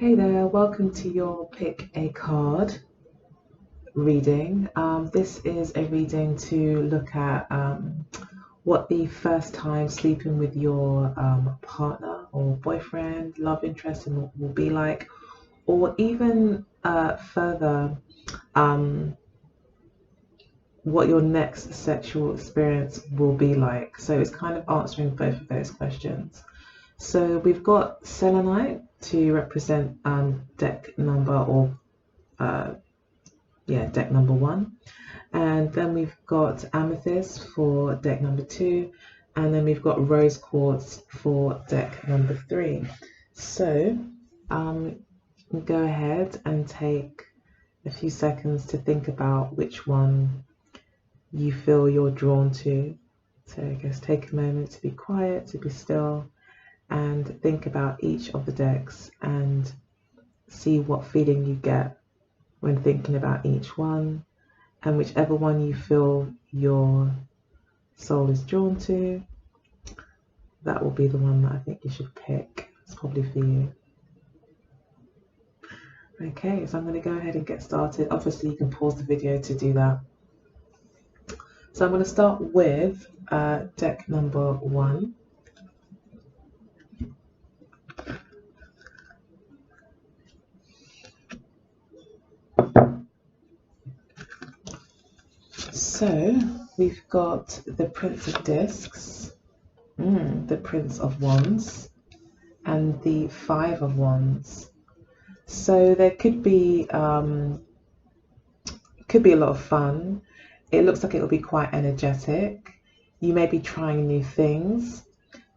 Hey there, welcome to your Pick a Card reading. This is a reading to look at what the first time sleeping with your partner or boyfriend, love interest will be like, or even further, um, what your next sexual experience will be like. So it's kind of answering both of those questions. So we've got selenite to represent deck number deck number 1, and then we've got amethyst for deck number 2, and then we've got rose quartz for deck number 3. So go ahead and take a few seconds to think about which one you feel you're drawn to. So I guess take a moment to be quiet, to be still, and think about each of the decks and see what feeling you get when thinking about each one, and whichever one you feel your soul is drawn to, that will be the one that I think you should pick. It's probably for you. Okay, so I'm going to go ahead and get started. Obviously you can pause the video to do that. So I'm going to start with deck number 1. So we've got the Prince of Discs, the Prince of Wands, and the Five of Wands. So there could be a lot of fun. It looks like it will be quite energetic. You may be trying new things.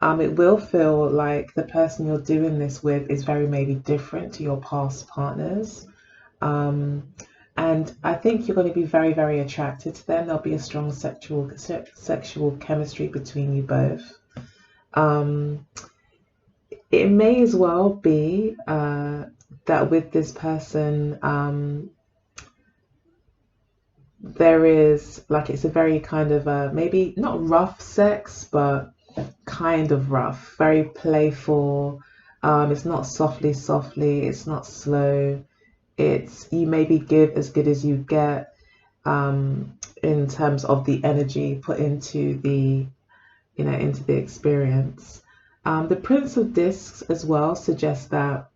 It will feel like the person you're doing this with is very maybe different to your past partners. And I think you're going to be very, very attracted to them. There'll be a strong sexual chemistry between you both. It may as well be that with this person, there is like, it's a very kind of maybe not rough sex, but kind of rough, very playful. It's not softly, it's not slow. It's, you maybe give as good as you get in terms of the energy put into the, into the experience. The Prince of Discs as well suggests that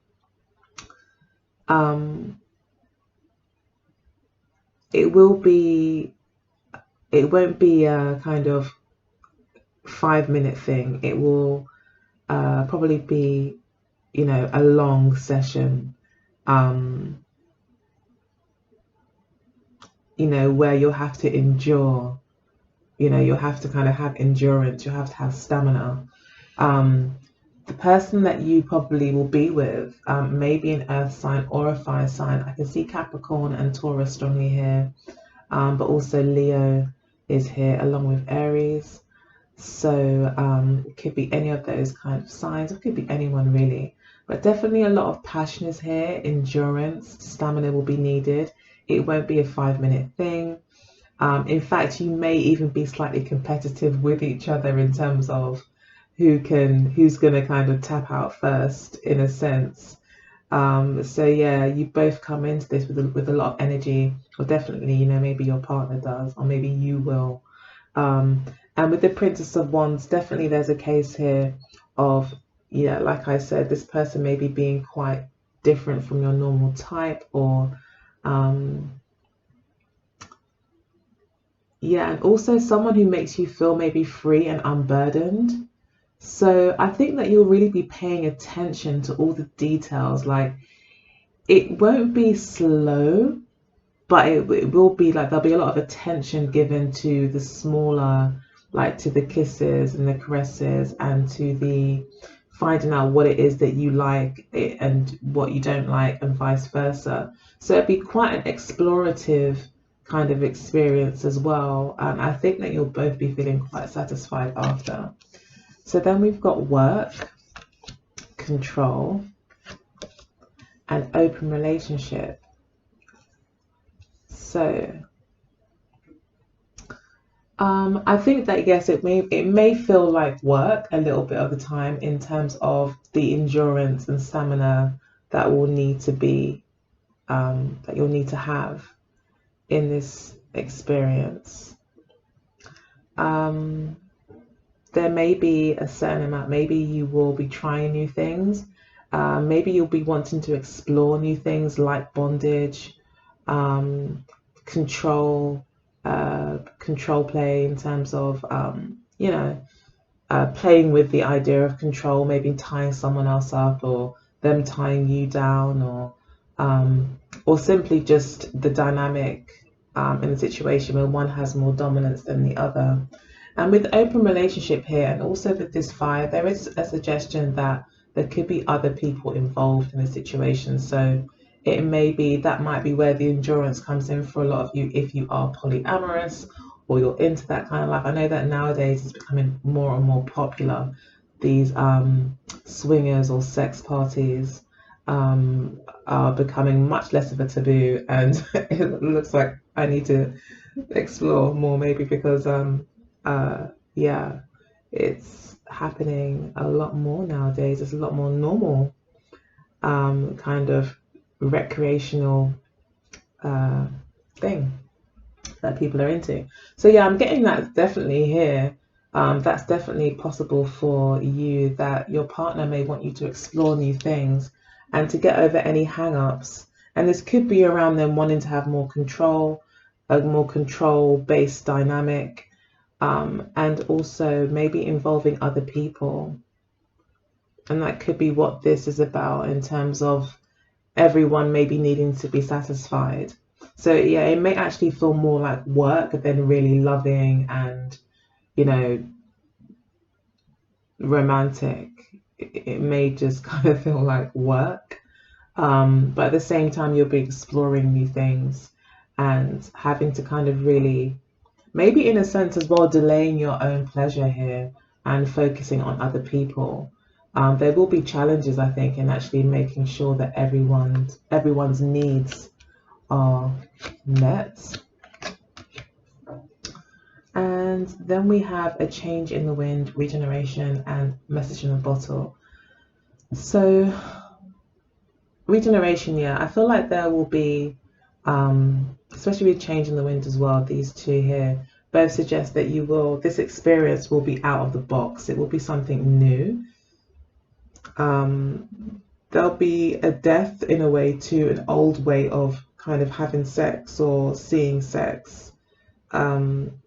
it won't be a kind of 5-minute thing. It will probably be, a long session, where you'll have to endure, you'll have to kind of have endurance, you'll have to have stamina. The person that you probably will be with may be an earth sign or a fire sign. I can see Capricorn and Taurus strongly here, but also Leo is here along with Aries. So it could be any of those kind of signs. It could be anyone really, but definitely a lot of passion is here. Endurance, stamina will be needed. It won't be a 5-minute thing. In fact, you may even be slightly competitive with each other in terms of who's going to kind of tap out first, in a sense. So yeah, you both come into this with a lot of energy, or definitely, maybe your partner does, or maybe you will. And with the Princess of Wands, definitely there's a case here of, like I said, this person may be being quite different from your normal type, or and also someone who makes you feel maybe free and unburdened. So I think that you'll really be paying attention to all the details. Like, it won't be slow, but it will be like, there'll be a lot of attention given to the smaller, like to the kisses and the caresses, and to the finding out what it is that you like and what you don't like, and vice versa. So it'd be quite an explorative kind of experience as well. And I think that you'll both be feeling quite satisfied after. So then we've got work, control, and open relationship. So I think that, yes, it may feel like work a little bit of the time in terms of the endurance and stamina that will need to be, that you'll need to have in this experience. There may be a certain amount, maybe you will be trying new things. Maybe you'll be wanting to explore new things like bondage, control, control play in terms of, you know, playing with the idea of control, maybe tying someone else up or them tying you down, or simply just the dynamic in the situation where one has more dominance than the other. And with open relationship here, and also with this fire, there is a suggestion that there could be other people involved in the situation. So it may be, that might be where the endurance comes in for a lot of you if you are polyamorous or you're into that kind of life. I know that nowadays it's becoming more and more popular. These swingers or sex parties are becoming much less of a taboo, and it looks like I need to explore more, maybe because yeah, it's happening a lot more nowadays. It's a lot more normal kind of recreational thing that people are into. So yeah, I'm getting that definitely here. That's definitely possible for you, that your partner may want you to explore new things and to get over any hang-ups. And this could be around them wanting to have more control, a more control-based dynamic, and also maybe involving other people. And that could be what this is about in terms of everyone maybe needing to be satisfied. So yeah, it may actually feel more like work than really loving and, you know, romantic. It may just kind of feel like work. But at the same time, you'll be exploring new things and having to kind of really, maybe in a sense as well, delaying your own pleasure here and focusing on other people. There will be challenges, I think, in actually making sure that everyone's needs are met. And then we have a change in the wind, regeneration, and message in a bottle. So regeneration, yeah, I feel like there will be, especially with change in the wind as well, these two here both suggest that this experience will be out of the box. It will be something new. There'll be a death in a way to an old way of kind of having sex or seeing sex. And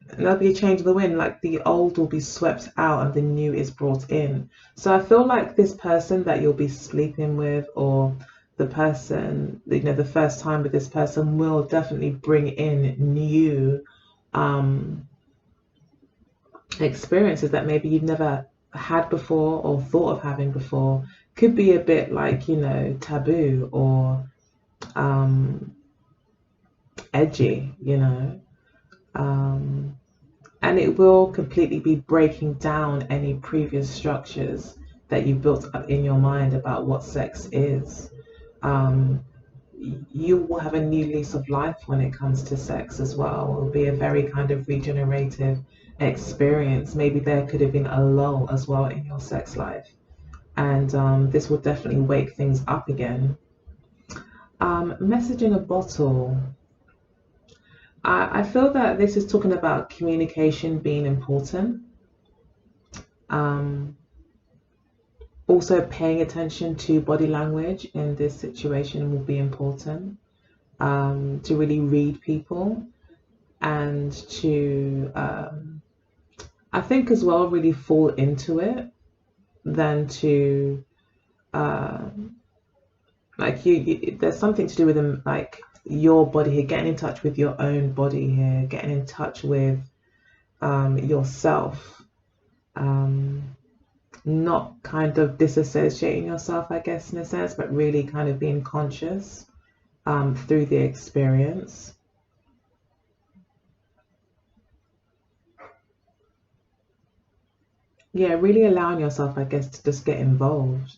there'll be a change of the wind, like the old will be swept out and the new is brought in. So I feel like this person that you'll be sleeping with, or the person, the first time with this person, will definitely bring in new experiences that maybe you've never had before or thought of having before. Could be a bit like, taboo or edgy, and it will completely be breaking down any previous structures that you built up in your mind about what sex is. You will have a new lease of life when it comes to sex as well. It will be a very kind of regenerative experience. Maybe there could have been a lull as well in your sex life, and this will definitely wake things up again. Message in a bottle. I feel that this is talking about communication being important. Also, paying attention to body language in this situation will be important, to really read people and to, I think as well, really fall into it than to, like there's something to do with them, like your body here, getting in touch with your own body here, getting in touch with yourself, not kind of disassociating yourself, I guess, in a sense, but really kind of being conscious through the experience. Yeah, really allowing yourself, I guess, to just get involved.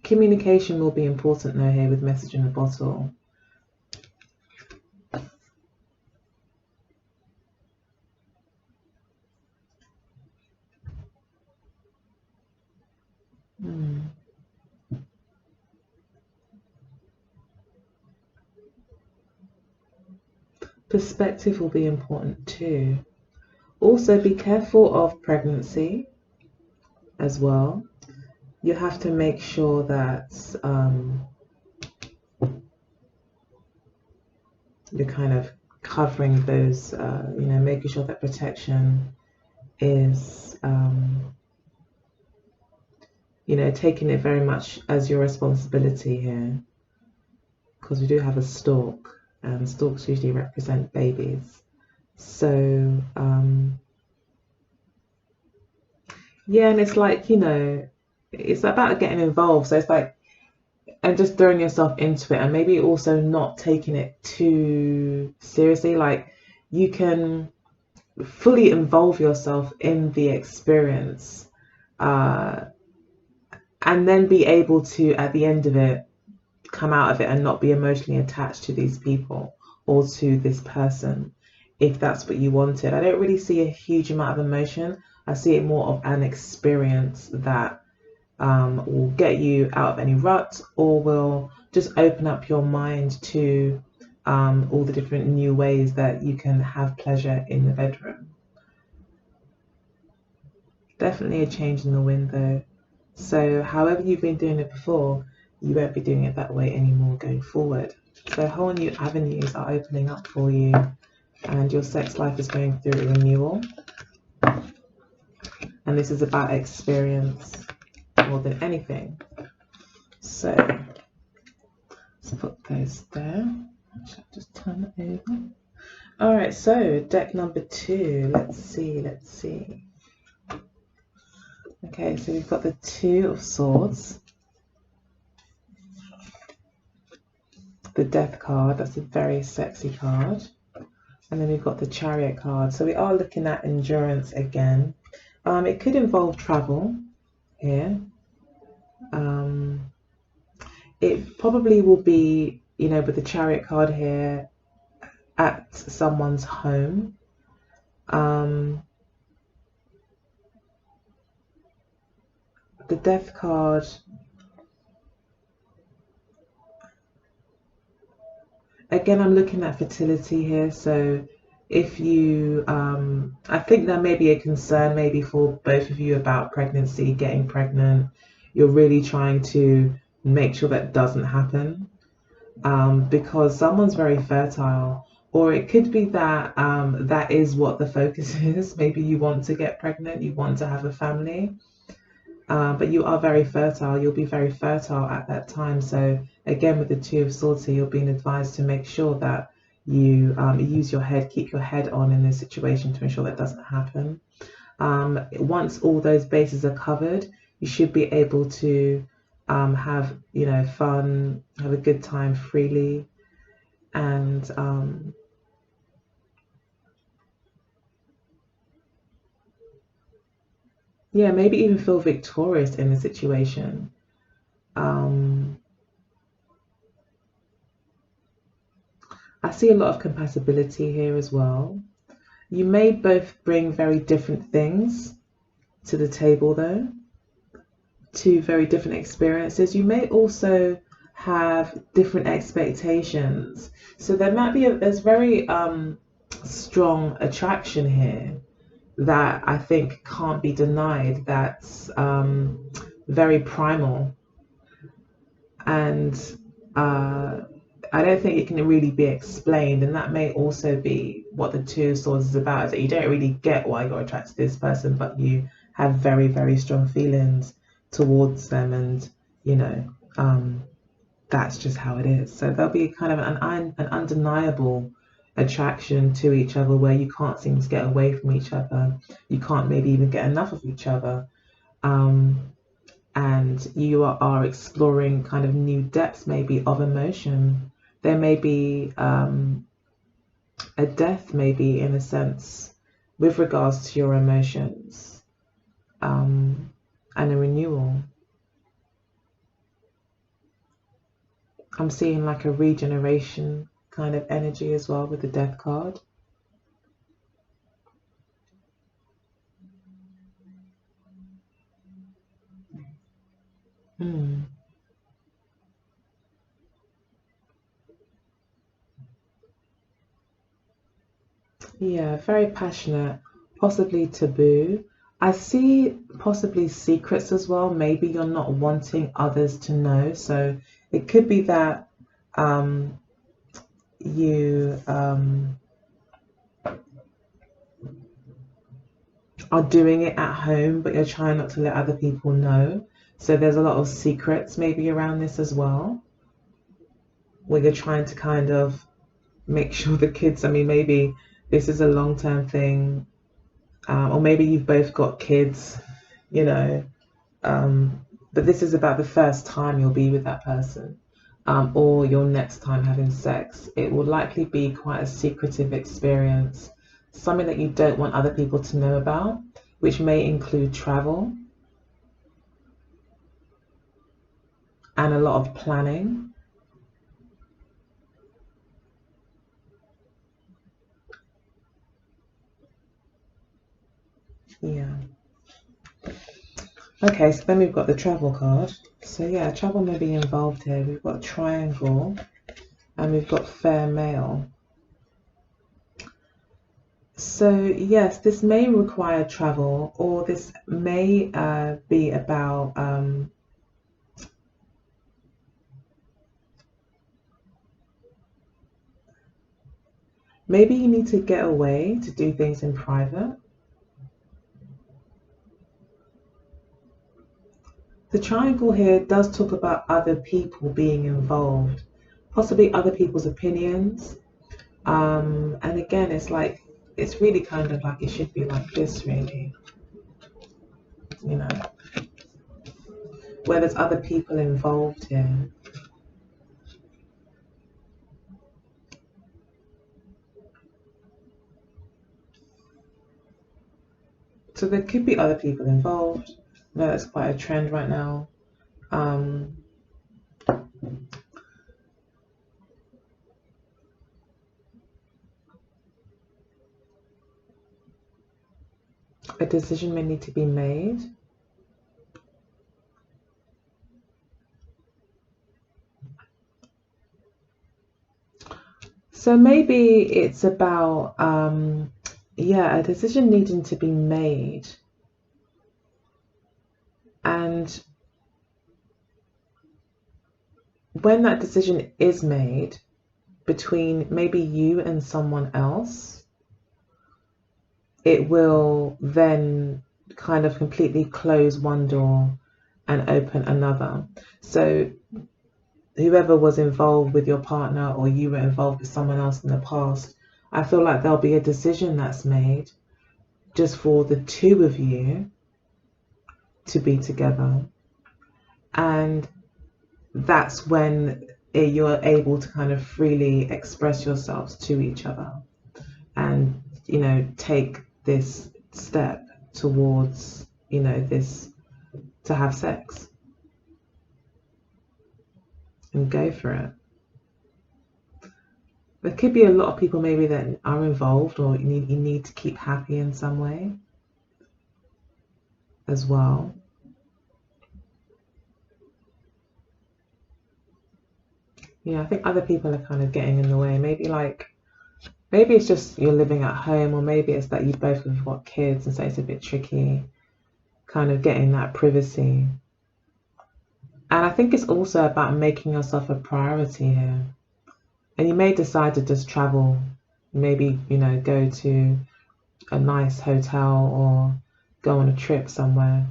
Communication will be important though here with message in a bottle. Perspective will be important too. Also, be careful of pregnancy as well. You have to make sure that you're kind of covering those, making sure that protection is, taking it very much as your responsibility here, because we do have a stork, and storks usually represent babies. So, yeah, and it's like, it's about getting involved. So it's like, and just throwing yourself into it, and maybe also not taking it too seriously. Like, you can fully involve yourself in the experience, and then be able to, at the end of it, come out of it and not be emotionally attached to these people or to this person, if that's what you wanted. I don't really see a huge amount of emotion. I see it more of an experience that will get you out of any rut, or will just open up your mind to all the different new ways that you can have pleasure in the bedroom. Definitely a change in the wind though. So however you've been doing it before, you won't be doing it that way anymore going forward. So whole new avenues are opening up for you, and your sex life is going through a renewal. And this is about experience more than anything. So let's put those there. Shall I just turn it over? All right, so deck number 2. Let's see. Okay, so we've got the 2 of Swords, the Death card. That's a very sexy card. And then we've got the Chariot card. So we are looking at endurance again. It could involve travel here. It probably will be, with the Chariot card here, at someone's home. The Death card, again, I'm looking at fertility here. So if you, I think there may be a concern maybe for both of you about pregnancy, getting pregnant. You're really trying to make sure that doesn't happen, because someone's very fertile. Or it could be that that is what the focus is. Maybe you want to get pregnant, you want to have a family, but you are very fertile. You'll be very fertile at that time. So again, with the 2 of Swords here, you're being advised to make sure that you use your head, keep your head on in this situation to ensure that doesn't happen. Once all those bases are covered, you should be able to have fun, have a good time freely, and yeah, maybe even feel victorious in the situation. I see a lot of compatibility here as well. You may both bring very different things to the table though, 2 very different experiences. You may also have different expectations. So there might be there's very strong attraction here that I think can't be denied. That's very primal, and I don't think it can really be explained. And that may also be what the 2 of Swords is about, is that you don't really get why you're attracted to this person, but you have very, very strong feelings towards them, and that's just how it is. So there'll be kind of an undeniable attraction to each other, where you can't seem to get away from each other. You can't maybe even get enough of each other. And you are exploring kind of new depths maybe of emotion. There may be a death, maybe, in a sense, with regards to your emotions, and a renewal. I'm seeing like a regeneration kind of energy as well with the Death card. Hmm. Yeah, very passionate, possibly taboo. I see possibly secrets as well. Maybe you're not wanting others to know. So it could be that um, you are doing it at home, but you're trying not to let other people know. So there's a lot of secrets maybe around this as well, where you're trying to kind of make sure the kids, I mean, maybe this is a long-term thing, or maybe you've both got kids, you know, but this is about the first time you'll be with that person, or your next time having sex. It will likely be quite a secretive experience, something that you don't want other people to know about, which may include travel and a lot of planning. Yeah. Okay, so then we've got the travel card. So yeah, travel may be involved here. We've got triangle and we've got fair male. So yes, this may require travel, or this may be about maybe you need to get away to do things in private. The triangle here does talk about other people being involved, possibly other people's opinions. And again, it's like, it's really kind of like it should be like this, really, you know, where there's other people involved here. So there could be other people involved. No, that's quite a trend right now. A decision may need to be made. So maybe it's about, yeah, a decision needing to be made. And when that decision is made between maybe you and someone else, it will then kind of completely close one door and open another. So whoever was involved with your partner, or you were involved with someone else in the past, I feel like there'll be a decision that's made just for the two of you to be together. And that's when you're able to kind of freely express yourselves to each other and, you know, take this step towards, you know, this, to have sex and go for it. There could be a lot of people maybe that are involved, or you need to keep happy in some way as well. Yeah, I think other people are kind of getting in the way. Maybe it's just you're living at home, or maybe it's that you both have got kids and so it's a bit tricky kind of getting that privacy. And I think it's also about making yourself a priority here. And you may decide to just travel, maybe, you know, go to a nice hotel or go on a trip somewhere.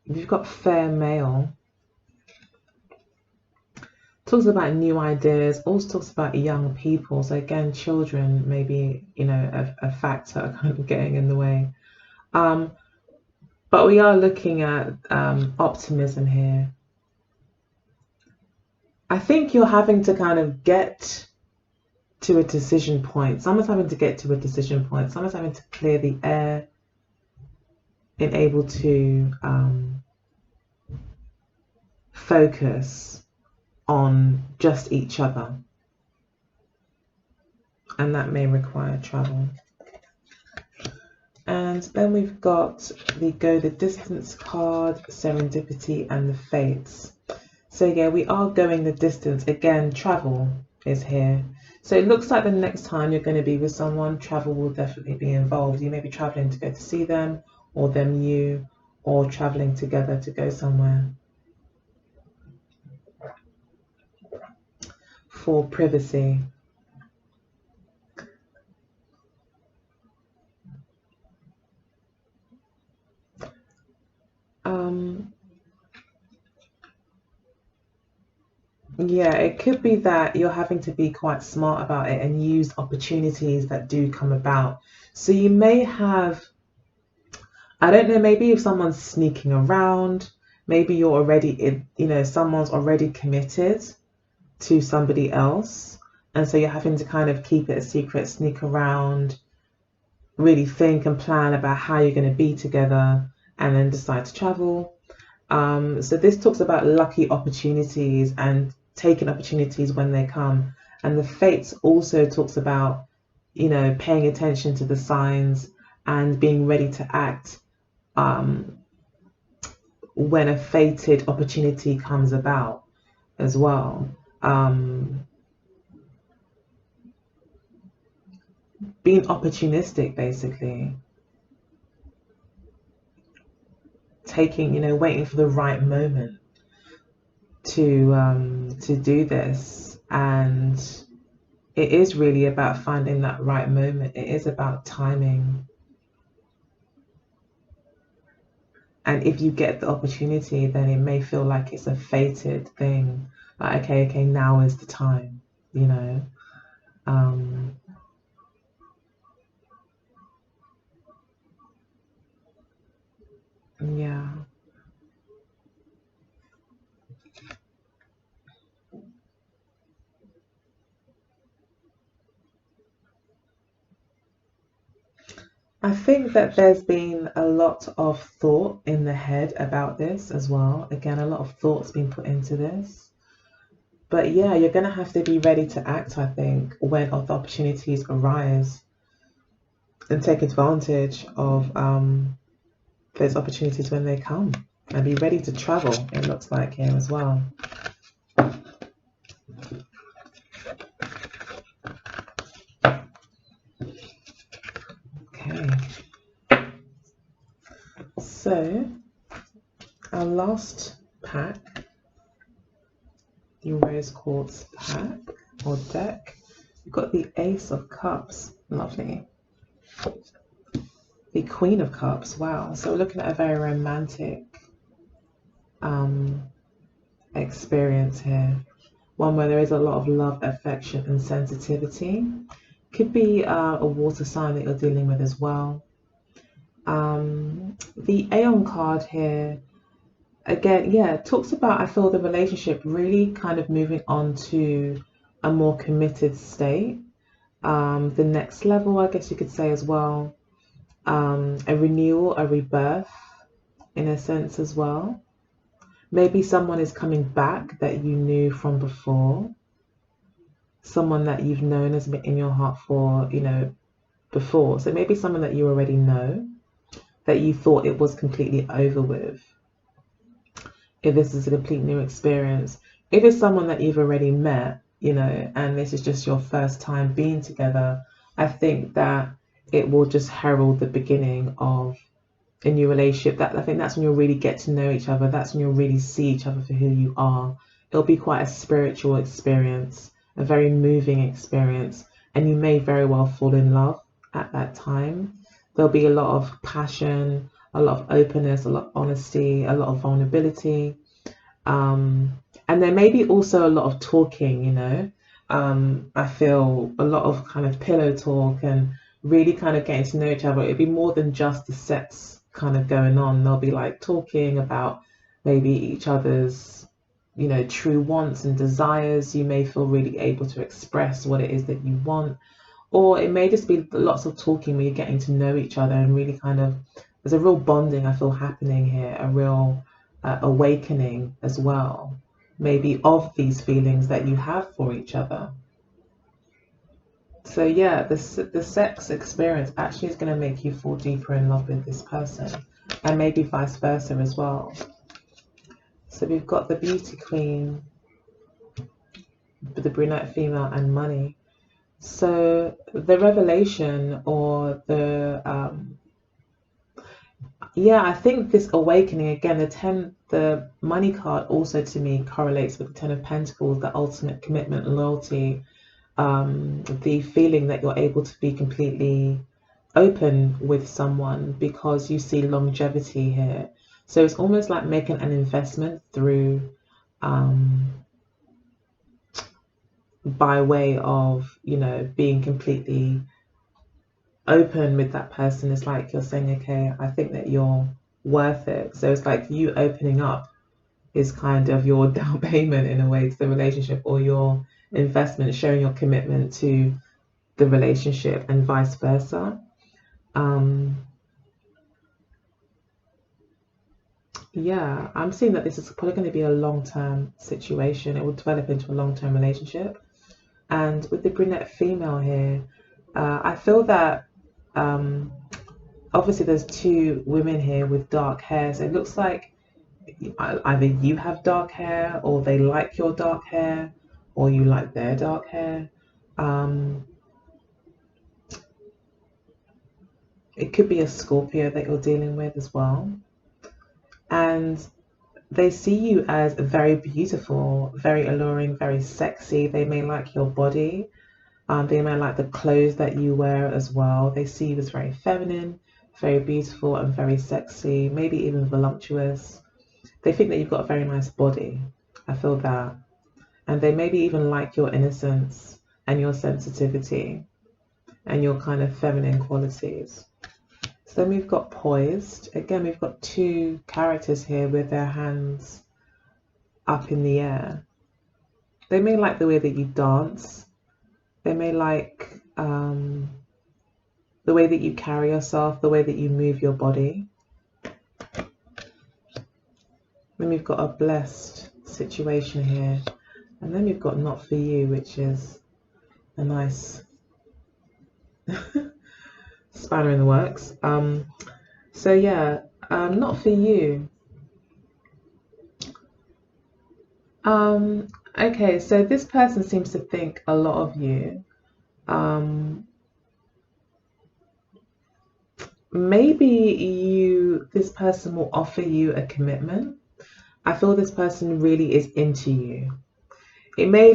You've got fair male. Talks about new ideas, also talks about young people. So again, children may be, you know, a factor kind of getting in the way. But we are looking at optimism here. I think you're having to kind of get to a decision point. Someone's having to get to a decision point. Someone's having to clear the air and able to focus on just each other. And that may require travel. And then we've got the Go the Distance card, Serendipity, and the Fates. So yeah, we are going the distance. Again, travel is here. So it looks like the next time you're going to be with someone, travel will definitely be involved. You may be traveling to go to see them, or them you, or traveling together to go somewhere. For privacy. Yeah, it could be that you're having to be quite smart about it and use opportunities that do come about. So you may have, I don't know, maybe if someone's sneaking around, maybe you're already in, someone's already committed to somebody else. And so you're having to kind of keep it a secret, sneak around, really think and plan about how you're going to be together, and then decide to travel. So this talks about lucky opportunities and taking opportunities when they come. And the fates also talks about, paying attention to the signs and being ready to act when a fated opportunity comes about as well. Being opportunistic, basically. Waiting for the right moment to do this. And it is really about finding that right moment. It is about timing. And if you get the opportunity, then it may feel like it's a fated thing. Like, okay, now is the time, Yeah. I think that there's been a lot of thought in the head about this as well. Again, a lot of thought's been put into this. But yeah, you're going to have to be ready to act, I think, when the opportunities arise, and take advantage of those opportunities when they come, and be ready to travel, it looks like here as well. Okay. So, our last pack, the Rose Quartz pack or deck, we've got the Ace of Cups. Lovely. The Queen of Cups. Wow. So we're looking at a very romantic experience here. One where there is a lot of love, affection, and sensitivity. Could be a water sign that you're dealing with as well. The Aeon card here, again, yeah, talks about, I feel, the relationship really kind of moving on to a more committed state. The next level, I guess you could say as well. A renewal, a rebirth in a sense as well. Maybe someone is coming back that you knew from before. Someone that you've known has been in your heart for, before. So maybe someone that you already know, that you thought it was completely over with. If this is a complete new experience. If it's someone that you've already met, and this is just your first time being together, I think that it will just herald the beginning of a new relationship. I think that's when you'll really get to know each other. That's when you'll really see each other for who you are. It'll be quite a spiritual experience, a very moving experience, and you may very well fall in love at that time. There'll be a lot of passion, a lot of openness, a lot of honesty, a lot of vulnerability. And there may be also a lot of talking, I feel a lot of kind of pillow talk and really kind of getting to know each other. It'd be more than just the sex kind of going on. They'll be like talking about maybe each other's, true wants and desires. You may feel really able to express what it is that you want. Or it may just be lots of talking where you're getting to know each other and really kind of, there's a real bonding I feel happening here, a real awakening as well, maybe of these feelings that you have for each other. So yeah, the sex experience actually is going to make you fall deeper in love with this person, and maybe vice versa as well. So we've got the beauty queen, the brunette female, and money. So the revelation or yeah, I think this awakening again, the money card also to me correlates with the Ten of Pentacles, the ultimate commitment, loyalty, the feeling that you're able to be completely open with someone because you see longevity here. So it's almost like making an investment through by way of, being completely open with that person. It's like you're saying, okay, I think that you're worth it. So it's like you opening up is kind of your down payment in a way to the relationship, or your investment, showing your commitment to the relationship, and vice versa. Yeah, I'm seeing that this is probably going to be a long-term situation. It will develop into a long-term relationship. And with the brunette female here, I feel that obviously there's two women here with dark hair. So it looks like either you have dark hair, or they like your dark hair, or you like their dark hair. It could be a Scorpio that you're dealing with as well. And they see you as very beautiful, very alluring, very sexy. They may like your body. They may like the clothes that you wear as well. They see you as very feminine, very beautiful, and very sexy, maybe even voluptuous. They think that you've got a very nice body. I feel that. And they maybe even like your innocence and your sensitivity and your kind of feminine qualities. So then we've got poised. Again, we've got two characters here with their hands up in the air. They may like the way that you dance. They may like the way that you carry yourself, the way that you move your body. Then we've got a blessed situation here. And then we've got not for you, which is a nice spanner in the works. So yeah, not for you. Okay, so this person seems to think a lot of you. Maybe this person will offer you a commitment. I feel this person really is into you. You may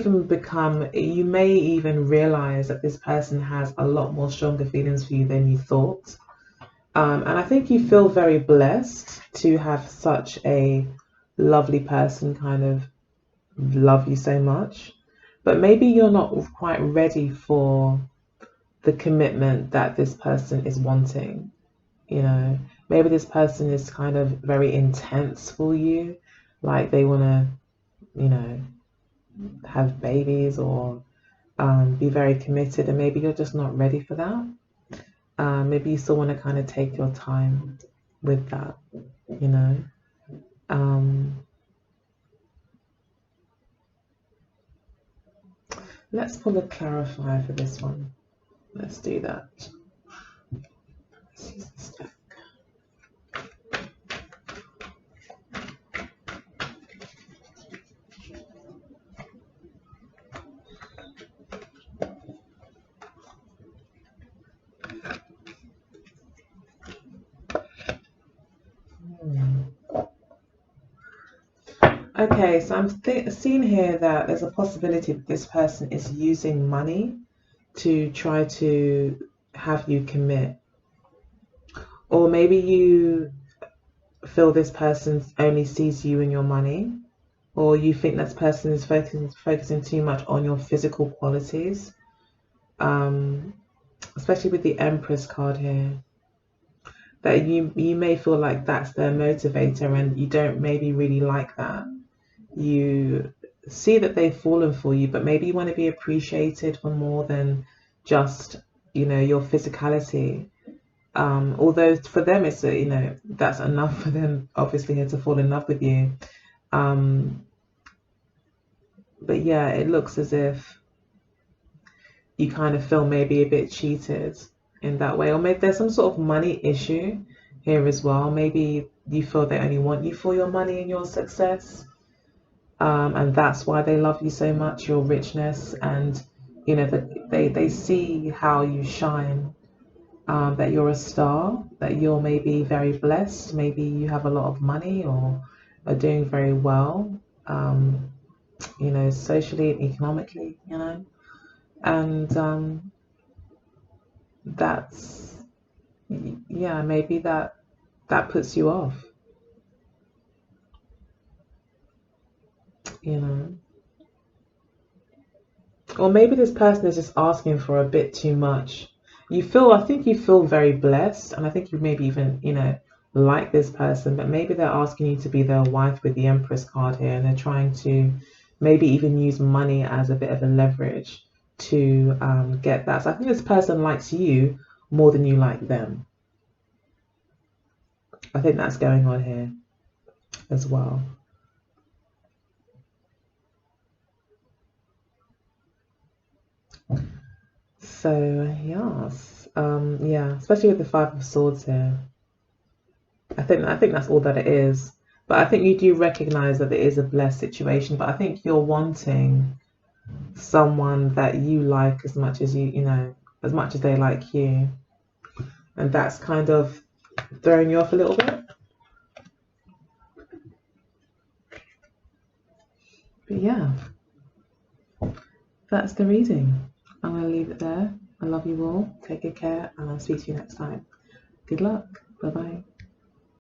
even realize that this person has a lot more stronger feelings for you than you thought. And I think you feel very blessed to have such a lovely person kind of love you so much. But maybe you're not quite ready for the commitment that this person is wanting. Maybe this person is kind of very intense for you. Like they want to, have babies, or be very committed, and maybe you're just not ready for that. Maybe you still want to kind of take your time with that, you know. Let's pull a clarifier for this one. Let's do that. Let's use this deck. Okay, so I'm seeing here that there's a possibility that this person is using money to try to have you commit. Or maybe you feel this person only sees you and your money, or you think this person is focusing too much on your physical qualities, especially with the Empress card here. That you may feel like that's their motivator, and you don't maybe really like that. You see that they've fallen for you, but maybe you want to be appreciated for more than just, your physicality. Although for them it's that's enough for them, obviously, to fall in love with you. But yeah, it looks as if you kind of feel maybe a bit cheated in that way, or maybe there's some sort of money issue here as well. Maybe you feel they only want you for your money and your success, and that's why they love you so much, your richness and you know, that they see how you shine, that you're a star, that you're maybe very blessed, maybe you have a lot of money or are doing very well, you know, socially and economically, you know, and that's, yeah, maybe that puts you off, you know. Or maybe this person is just asking for a bit too much. I think you feel very blessed, and I think you maybe even, you know, like this person, but maybe they're asking you to be their wife with the Empress card here, and they're trying to maybe even use money as a bit of a leverage to get that. So I think this person likes you more than you like them. I think that's going on here as well. So yes, yeah, especially with the Five of Swords here. I think that's all that it is. But I think you do recognize that it is a blessed situation. But I think you're wanting someone that you like as much as you know, as much as they like you, and that's kind of throwing you off a little bit. But yeah, that's the reading. I'm gonna leave it there. I love you all. Take good care, and I'll speak to you next time. Good luck. Bye bye.